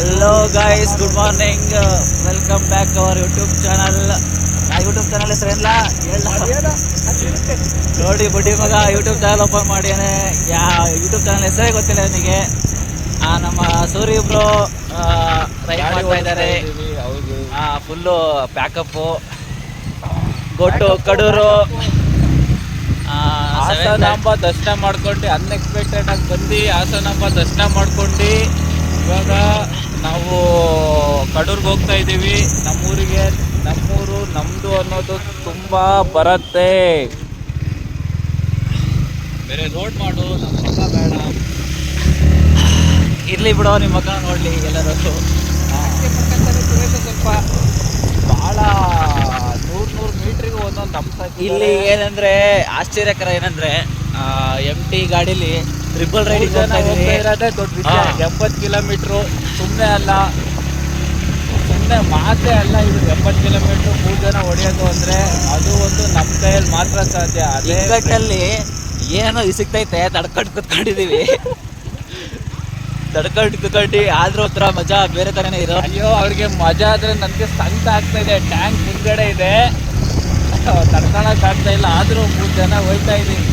Hello guys, good morning. Welcome back our YouTube channel. YouTube channel ಹೆಸರೇನಿಲ್ಲ ನೋಡಿ, ಬಡ್ಡಿ ಮಗ ಯೂಟ್ಯೂಬ್ ಚಾನಲ್ ಓಪನ್ ಮಾಡಿಯಾನೆ. ಯೂಟ್ಯೂಬ್ ಚಾನಲ್ ಹೆಸರೇ ಗೊತ್ತಿಲ್ಲ ನನಗೆ. ನಮ್ಮ ಸೂರಿ ಇಬ್ರು ರೈಡ್ ಮಾಡ್ತಾ ಇದ್ದಾರೆ. ಫುಲ್ಲು ಪ್ಯಾಕಪ್ಪು, ಗೊಟ್ಟು ಕಡೂರು ಹಾಸನಾಂಬ ದರ್ಶನ ಮಾಡ್ಕೊಂಡು ಅನ್ಎಕ್ಸ್ಪೆಕ್ಟೆಡ್ ಆಗಿ ಬಂದು ಹಾಸನಾಂಬ ದರ್ಶನ ಮಾಡ್ಕೊಂಡು ಇವಾಗ ನಾವು ಕಡೂರ್ಗೆ ಹೋಗ್ತಾ ಇದ್ದೀವಿ. ನಮ್ಮೂರು ನಮ್ಮದು ಅನ್ನೋದು ತುಂಬ ಬರುತ್ತೆ. ಬೇರೆ ರೋಡ್ ಮಾಡು, ನಮ್ಮ ಮಗ ಬೇಡ. ಇರ್ಲಿ ಬಿಡೋ, ನಿಮ್ಮ ಮಗ ನೋಡ್ಲಿ ಎಲ್ಲರೂ. ಸ್ವಲ್ಪ ಭಾಳ 100 ಮೀಟ್ರಿಗೆ ಒಂದೊಂದು ನಮ್ಮ ಇಲ್ಲಿ ಏನಂದ್ರೆ ಆಶ್ಚರ್ಯಕರ ಏನಂದ್ರೆ MT ಗಾಡೀಲಿ ಟ್ರಿಪಲ್ ರೈಡಿಂಗ್ ಇರೋದೇ ದೊಡ್ಡ ವಿಷಯ. 70 ಕಿಲೋಮೀಟ್ರು ಸುಮ್ಮನೆ ಅಲ್ಲ, ಸುಮ್ಮನೆ ಮಾತೇ ಅಲ್ಲ. ಇದು 70 ಕಿಲೋಮೀಟ್ರು 3 ಜನ ಹೊಡೆಯೋದು ಅಂದರೆ ಅದು ಒಂದು ನಮ್ಮ ಕೈಯಲ್ಲಿ ಮಾತ್ರ ಸಾಧ್ಯ. ಅದೇ ಗಟ್ಟಲ್ಲಿ ಏನೋ ಸಿಗ್ತೈತೆ, ತಡ್ಕೊಂಡು ಕುತ್ಕೊಂಡಿದೀವಿ. ತಡ್ಕೊಂಡು ಕುತ್ಕೊಂಡು ಆದ್ರೂ ಒಂಥರ ಮಜಾ ಬೇರೆ ಥರನೇ ಇರೋ. ಅಯ್ಯೋ, ಅವ್ರಿಗೆ ಮಜಾ ಆದರೆ ನನಗೆ ಸಂಕಟ ಆಗ್ತಾ ಇದೆ. ಟ್ಯಾಂಕ್ ಮುಂದ್ಗಡೆ ಇದೆ, ತಡ್ಕೊಳಕ್ ಆಗ್ತಾ ಇಲ್ಲ. ಆದರೂ 3 ಜನ ಹೋಗ್ತಾ ಇದ್ದೀವಿ.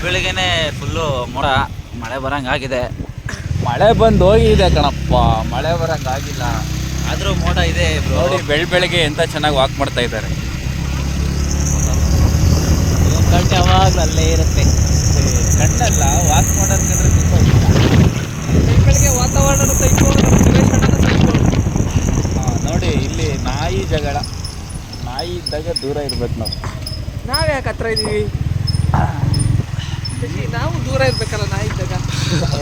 ಬೆಳಿಗ್ಗೆನೆ ಫುಲ್ಲು ಮೋಡ, ಮಳೆ ಬರಂಗಾಗಿದೆ. ಮಳೆ ಬಂದು ಹೋಗಿದೆ ಕಣಪ್ಪ, ಮಳೆ ಬರಂಗಾಗಿಲ್ಲ. ಆದರೂ ಮೋಡ ಇದೆ. ನೋಡಿ, ಬೆಳಿಗ್ಗೆ ಎಂತ ಚೆನ್ನಾಗಿ ವಾಕ್ ಮಾಡ್ತಾ ಇದ್ದಾರೆ. ಗಂಟೆ ಯಾವಾಗಲೂ ಅಲ್ಲೇ ಇರುತ್ತೆ. ಕಣ್ಣಲ್ಲ ವಾಕ್ ಮಾಡೋದು ಕಂಡ್ರೆ ತುಂಬ ಬೆಳಿಗ್ಗೆ ವಾತಾವರಣ ಸೈಕೋ, ನೋಡಿ ಇಲ್ಲಿ ನಾಯಿ ಜಗಳ. ನಾಯಿ ಇದ್ದಾಗ ದೂರ ಇರ್ಬೇಕು ನಾವು. ನಾವ್ ಯಾಕೆ ಹತ್ರ ಇದೀವಿ? ನಾವು ದೂರ ಇರ್ಬೇಕಲ್ಲ ನಾಯಿ ಇದ್ದಾಗ.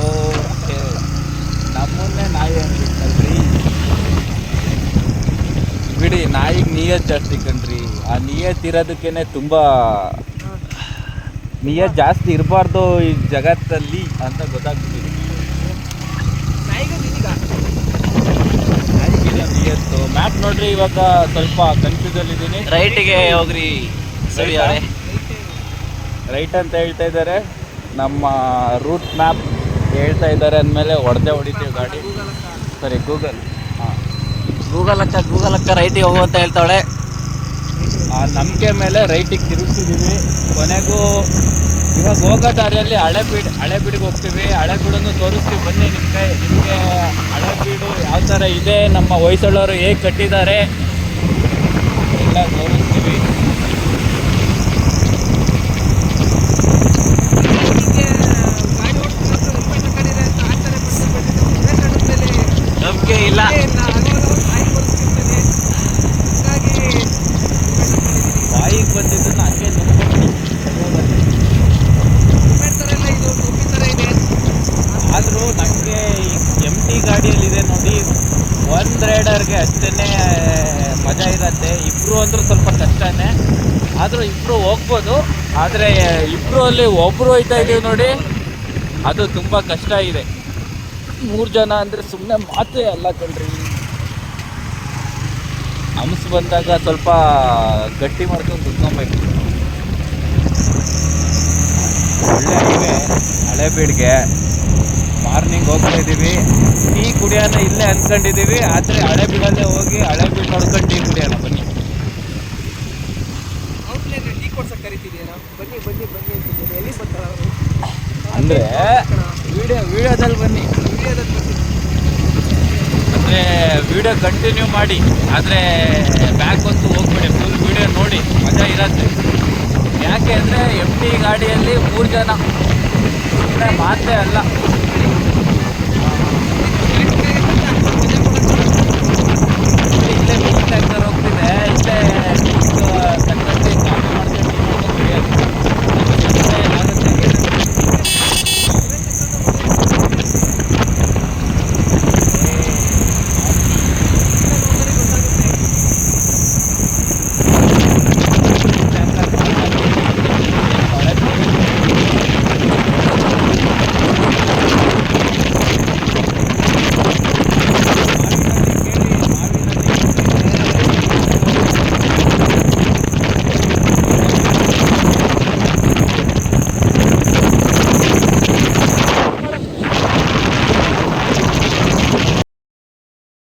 ಓಕೆ, ನಮ್ಮನ್ನೇ ನಾಯಿ ಅಂದ್ಬಿಟ್ಟಲ್ರಿ. ಬಿಡಿ, ನಾಯಿಗೆ ನಿಯತ್ ಜಾಸ್ತಿ ಕಣ್ರಿ. ಆ ನಿಯತ್ ಇರೋದಕ್ಕೇನೆ ತುಂಬ ನಿಯತ್ ಜಾಸ್ತಿ ಇರಬಾರ್ದು ಈ ಜಗತ್ತಲ್ಲಿ ಅಂತ ಗೊತ್ತಾಗ್ತಿದೆ. ನಾಯಿಗೂ ನಿನಗ ನಾಯಿಗಿದೆ ನಿಯತ್ತು. ಮ್ಯಾಪ್ ನೋಡ್ರಿ, ಇವಾಗ ಸ್ವಲ್ಪ ಕನ್ಫ್ಯೂಸಲ್ಲಿ ಇದ್ದೀನಿ. ರೈಟಿಗೆ ಹೋಗ್ರಿ ಸರಿ ಅವರೇ. ರೈಟ್ ಅಂತ ಹೇಳ್ತಾ ಇದ್ದಾರೆ. ನಮ್ಮ ರೂಟ್ ಮ್ಯಾಪ್ ಹೇಳ್ತಾ ಇದ್ದಾರೆ ಅಂದಮೇಲೆ ಹೊಡಿತೀವಿ ಗಾಡಿ. ಸರಿ, ಗೂಗಲ್. ಹಾಂ, ಗೂಗಲ್ ಅಕ್ಕ ರೈಟಿಗೆ ಹೋಗು ಅಂತ ಹೇಳ್ತಾಳೆ. ಆ ನಂಬಿಕೆ ಮೇಲೆ ರೈಟಿಗೆ ತಿರುಗಿಸಿದ್ದೀವಿ. ಕೊನೆಗೂ ಇವಾಗ ಹೋಗೋ ದಾರಿಯಲ್ಲಿ ಹಳೆಬೀಡಿಗೆ ಹೋಗ್ತೀವಿ. ಹಳೆಬೀಡನ್ನು ತೋರಿಸ್ತೀವಿ ಬನ್ನಿ. ನಿಮಗೆ ಹಳೆಬೀಡು ಯಾವ ಥರ ಇದೆ, ನಮ್ಮ ಹೊಯ್ಸಳರು ಹೇಗೆ ಕಟ್ಟಿದ್ದಾರೆ ಎಲ್ಲ ತೋರಿಸ್ತೀವಿ. ನಂಬಿಕೆ ಇಲ್ಲ. ಬಾಯಿಗೆ ಬಂದಿದ್ದನ್ನು ಹಂಗೆ ನಂಬ್ಕೊಂಡು ಆದರೂ ನಮಗೆ ಈ MT ಗಾಡಿಯಲ್ಲಿದೆ ನೋಡಿ, ಒಂದು ರೈಡರ್ಗೆ ಅಷ್ಟೇ ಮಜಾ ಇರುತ್ತೆ. ಇಬ್ಬರು ಅಂದರೂ ಸ್ವಲ್ಪ ಕಷ್ಟನೇ. ಆದರೂ ಇಬ್ಬರು ಹೋಗ್ಬೋದು. ಆದರೆ ಇಬ್ಬರು ಅಲ್ಲಿ ಒಬ್ಬರು ಹೋಯ್ತಾ ಇದ್ದೀವಿ ನೋಡಿ, ಅದು ತುಂಬ ಕಷ್ಟ ಇದೆ. 3 ಜನ ಅಂದರೆ ಸುಮ್ಮನೆ ಮಾತೇ ಅಲ್ಲ ಕಣ್ರಿ. ಹಂಸ ಬಂದಾಗ ಸ್ವಲ್ಪ ಗಟ್ಟಿ ಮಾಡ್ಕೊಂಡು ಕುತ್ಕೊಬೇಕು. ಒಳ್ಳೆ ಹೈವೇ ಹಳೆಬೀಡಿಗೆ. ಮಾರ್ನಿಂಗ್ ಹೋಗ್ತಾ ಇದ್ದೀವಿ. ಟೀ ಕುಡಿಯೋಣ ಇಲ್ಲೇ ಅಂದ್ಕೊಂಡಿದ್ದೀವಿ, ಆದರೆ ಹಳೆಬೀಡಲ್ಲೇ ಹೋಗಿ ಹಳೆಬೀಡು ನೋಡ್ಕೊಂಡು ಟೀ ಕುಡಿಯೋಣ ಬನ್ನಿ. ಟೀ ಕೊಡ್ಸಕ್ಕೆ ಕರಿತಿದ್ದೀರಾ? ಬನ್ನಿ ಬನ್ನಿ ಬನ್ನಿ ಅಂತಿದ್ದೀರಿ. ಎಲ್ಲಿ ಬರ್ತಾರ ಅವರು? ಅಂದರೆ ವಿಡಿಯೋದಲ್ಲಿ ಬನ್ನಿ. ಅಂದರೆ ವಿಡಿಯೋ ಕಂಟಿನ್ಯೂ ಮಾಡಿ, ಆದರೆ ಬ್ಯಾಕ್ ಹೊತ್ತು ಹೋಗ್ಬೇಡಿ. ಫುಲ್ ವಿಡಿಯೋ ನೋಡಿ, ಮಜಾ ಇರುತ್ತೆ. ಯಾಕೆ ಅಂದರೆ MT ಗಾಡಿಯಲ್ಲಿ 3 ಜನ, ಸುಮ್ಮನೆ ಮಾತೇ ಅಲ್ಲ. ಇಲ್ಲೇ ಬೀಚ್ ಟ್ಯಾಂಕರ್ ಹೋಗ್ತಿದೆ, ಇಲ್ಲೇ ತಕ್ಕಂತೆ